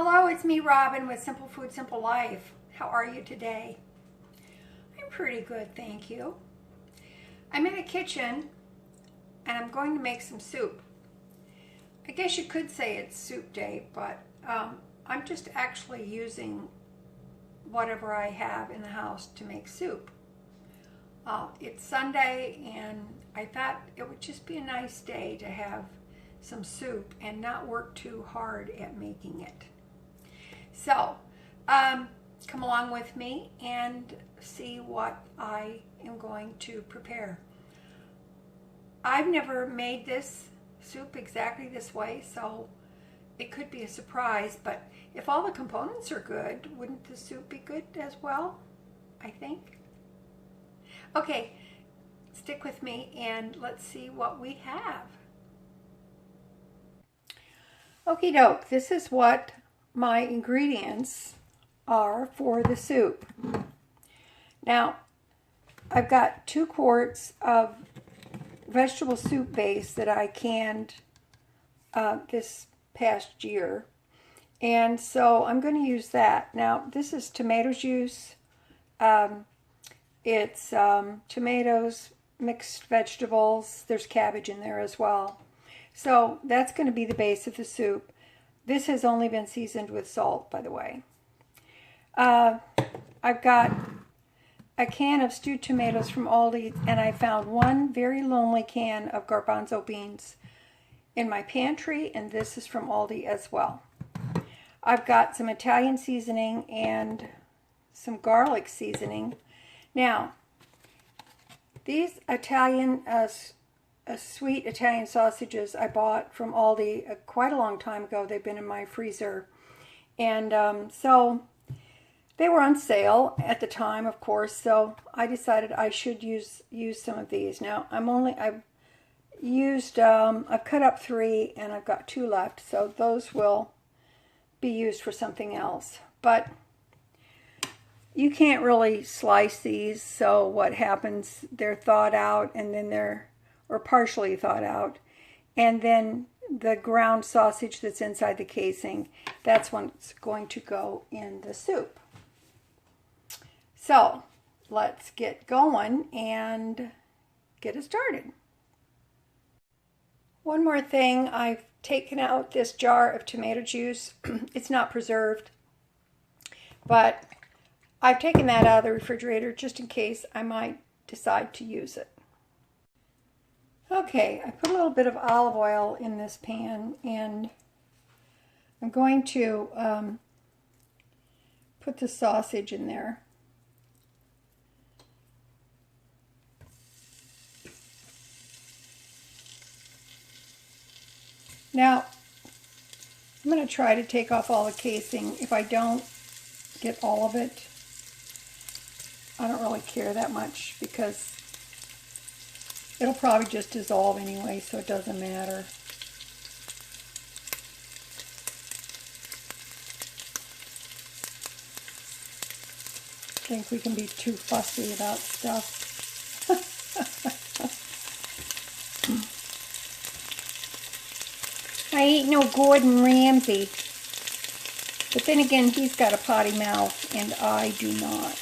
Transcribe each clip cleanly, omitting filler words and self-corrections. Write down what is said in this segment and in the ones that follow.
Hello, it's me, Robin, with Simple Food, Simple Life. How are you today? I'm pretty good, thank you. I'm in the kitchen, and I'm going to make some soup. I guess you could say it's soup day, but I'm just actually using whatever I have in the house to make soup. It's Sunday, and I thought it would just be a nice day to have some soup and not work too hard at making it. So, come along with me and see what I am going to prepare. I've never made this soup exactly this way, so it could be a surprise, but if all the components are good, wouldn't the soup be good as well? I think. Okay, stick with me and let's see what we have. Okie doke, this is what my ingredients are for the soup. Now, I've got 2 quarts of vegetable soup base that I canned this past year, and so I'm going to use that. Now, this is tomato juice. It's tomatoes, mixed vegetables. There's cabbage in there as well. So that's going to be the base of the soup. This has only been seasoned with salt, by the way. I've got a can of stewed tomatoes from Aldi, and I found one very lonely can of garbanzo beans in my pantry, and this is from Aldi as well. I've got some Italian seasoning and some garlic seasoning. Now, these Italian sweet Italian sausages I bought from Aldi quite a long time ago. They've been in my freezer, and so they were on sale at the time, of course, so I decided I should use some of these. Now, I've cut up 3 and I've got 2 left, so those will be used for something else. But you can't really slice these, so what happens, they're thawed out and then or partially thawed out, and then the ground sausage that's inside the casing, that's what's going to go in the soup. So let's get going and get it started. One more thing, I've taken out this jar of tomato juice. It's not preserved, but I've taken that out of the refrigerator just in case I might decide to use it. Okay, I put a little bit of olive oil in this pan, and I'm going to put the sausage in there. Now, I'm going to try to take off all the casing. If I don't get all of it, I don't really care that much because it'll probably just dissolve anyway, so it doesn't matter. I think we can be too fussy about stuff. I ain't no Gordon Ramsay. But then again, he's got a potty mouth, and I do not.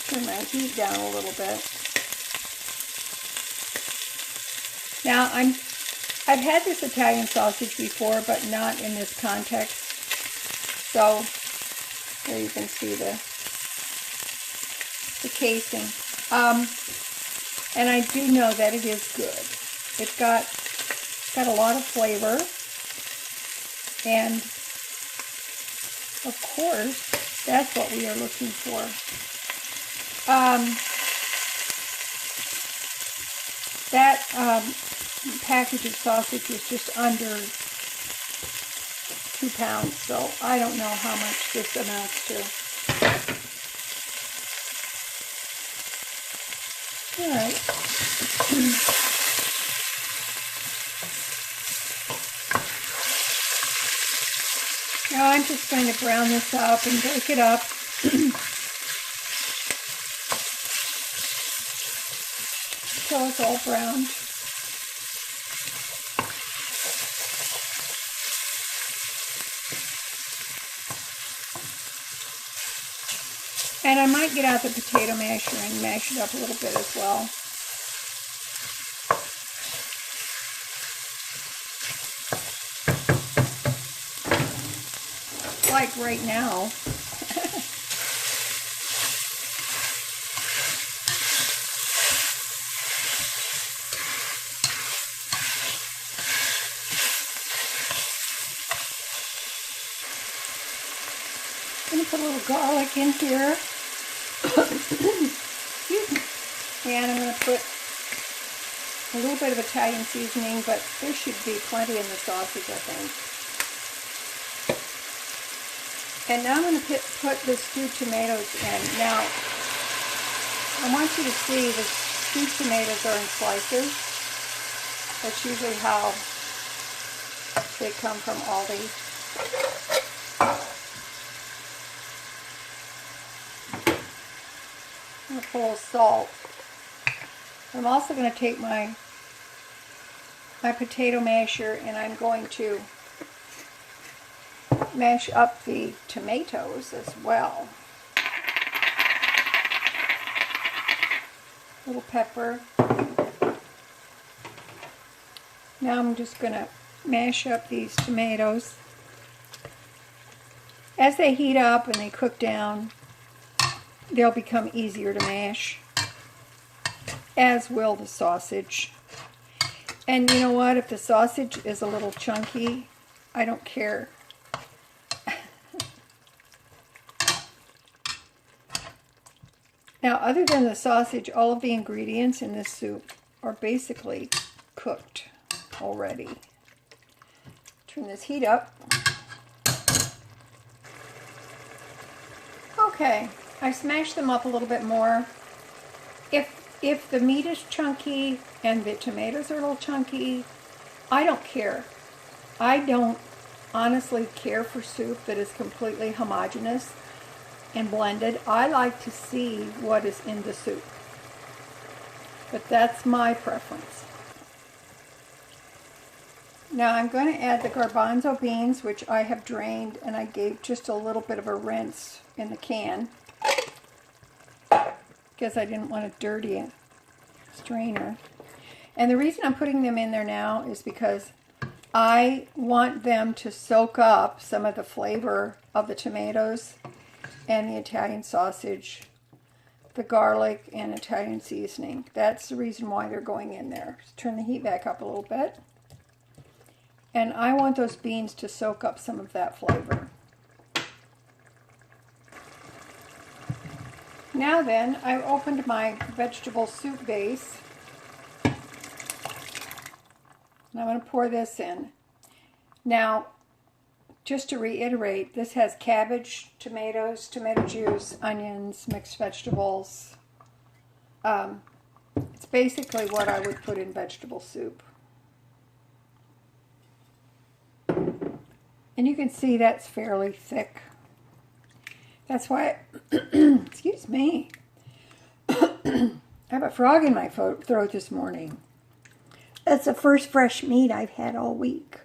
Turn my heat down a little bit. Now, I've had this Italian sausage before, but not in this context. So, here you can see the casing. And I do know that it is good. It's got a lot of flavor. And, of course, that's what we are looking for. That package of sausage was just under 2 pounds, so I don't know how much this amounts to. All right. Now I'm just going to brown this up and break it up. until it's all browned. And I might get out the potato masher and mash it up a little bit as well. Like right now. I'm going to put a little garlic in here. Excuse me. And I'm going to put a little bit of Italian seasoning, but there should be plenty in the sausage, I think. And now I'm going to put the stewed tomatoes in. Now, I want you to see the stewed tomatoes are in slices. That's usually how they come from Aldi. I'm going to put a little salt. I'm also going to take my potato masher and I'm going to mash up the tomatoes as well. A little pepper. Now I'm just going to mash up these tomatoes. As they heat up and they cook down, they'll become easier to mash, as will the sausage. And you know what? If the sausage is a little chunky, I don't care. Now, other than the sausage, all of the ingredients in this soup are basically cooked already. Turn this heat up. Okay, I smashed them up a little bit more. If the meat is chunky and the tomatoes are a little chunky, I don't care. I don't honestly care for soup that is completely homogeneous and blended. I like to see what is in the soup. But that's my preference. Now I'm going to add the garbanzo beans, which I have drained, and I gave just a little bit of a rinse in the can because I didn't want to dirty a strainer. And the reason I'm putting them in there now is because I want them to soak up some of the flavor of the tomatoes and the Italian sausage, the garlic and Italian seasoning. That's the reason why they're going in there. Just turn the heat back up a little bit. And I want those beans to soak up some of that flavor. Now then, I've opened my vegetable soup base. And I'm going to pour this in. Now, just to reiterate, this has cabbage, tomatoes, tomato juice, onions, mixed vegetables. It's basically what I would put in vegetable soup. And you can see that's fairly thick. That's why, excuse me, I have a frog in my throat this morning. That's the first fresh meat I've had all week.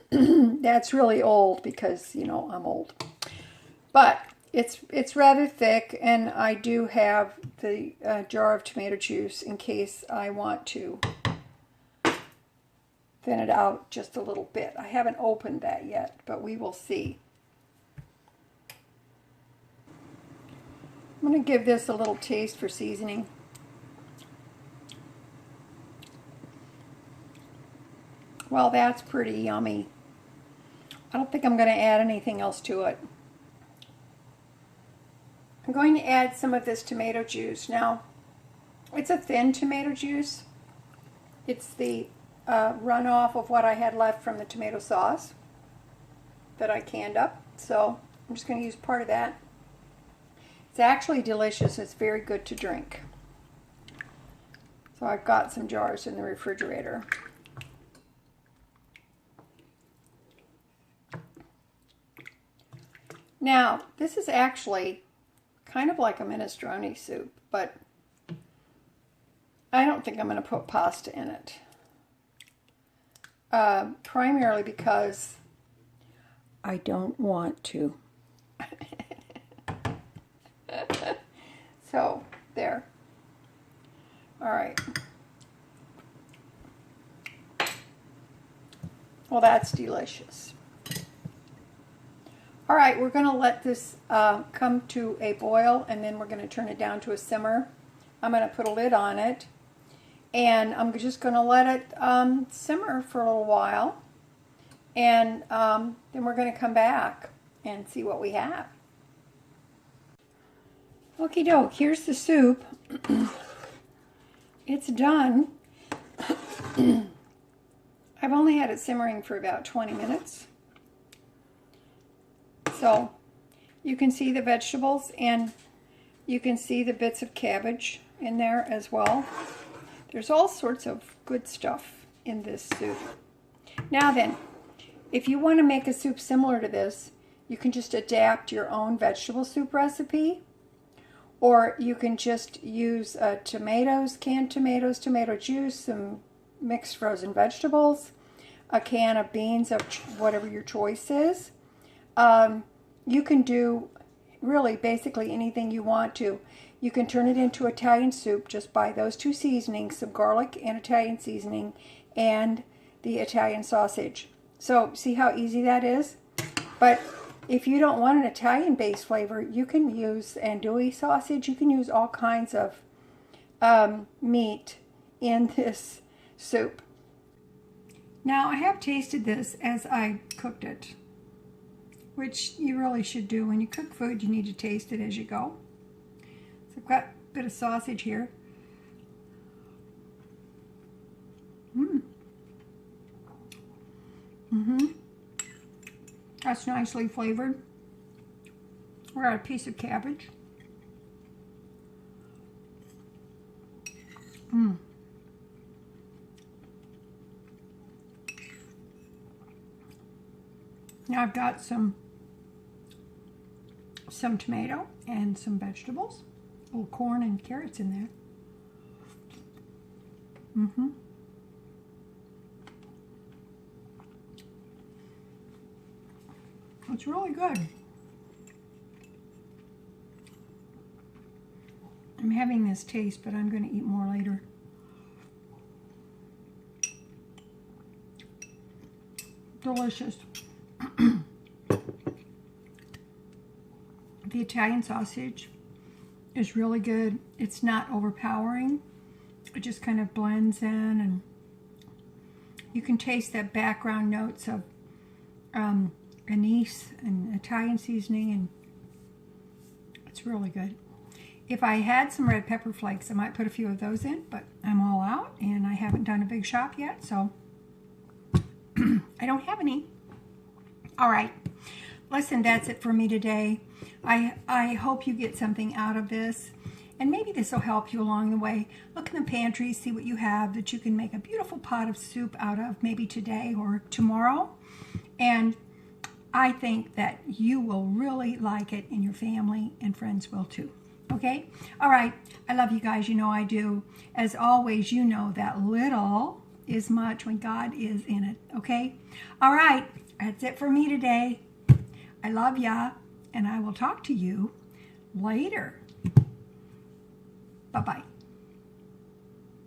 That's really old because, you know, I'm old. But it's rather thick, and I do have the jar of tomato juice in case I want to thin it out just a little bit. I haven't opened that yet, but we will see. I'm going to give this a little taste for seasoning. Well, that's pretty yummy. I don't think I'm going to add anything else to it. I'm going to add some of this tomato juice. Now, it's a thin tomato juice. It's the runoff of what I had left from the tomato sauce that I canned up. So I'm just going to use part of that. It's actually delicious. It's very good to drink. So I've got some jars in the refrigerator. Now, this is actually kind of like a minestrone soup, but I don't think I'm going to put pasta in it. Primarily because I don't want to. So, there. All right. Well, that's delicious. All right, we're going to let this come to a boil, and then we're going to turn it down to a simmer. I'm going to put a lid on it, and I'm just going to let it simmer for a little while, and then we're going to come back and see what we have. Okie doke, here's the soup. It's done. I've only had it simmering for about 20 minutes. So you can see the vegetables, and you can see the bits of cabbage in there as well. There's all sorts of good stuff in this soup. Now then, if you want to make a soup similar to this, you can just adapt your own vegetable soup recipe, or you can just use tomatoes, canned tomatoes, tomato juice, some mixed frozen vegetables, a can of beans of whatever your choice is. You can do really basically anything you want to. You can turn it into Italian soup just by those two seasonings, some garlic and Italian seasoning, and the Italian sausage. So see how easy that is? But if you don't want an Italian-based flavor, you can use andouille sausage. You can use all kinds of meat in this soup. Now, I have tasted this as I cooked it, which you really should do. When you cook food, you need to taste it as you go. So I've got a bit of sausage here. That's nicely flavored. We got a piece of cabbage. Now I've got some tomato and some vegetables, a little corn and carrots in there. It's really good. I'm having this taste, but I'm going to eat more later. Delicious. The Italian sausage is really good. It's not overpowering. It just kind of blends in, and you can taste that background notes of anise and Italian seasoning, and it's really good. If I had some red pepper flakes, I might put a few of those in, but I'm all out, and I haven't done a big shop yet, so I don't have any. All right. Listen, that's it for me today. I hope you get something out of this, and maybe this will help you along the way. Look in the pantry, see what you have that you can make a beautiful pot of soup out of, maybe today or tomorrow. And I think that you will really like it, and your family and friends will too. Okay? All right. I love you guys. You know I do. As always, you know that little is much when God is in it. Okay? All right. That's it for me today. I love ya, and I will talk to you later. Bye-bye.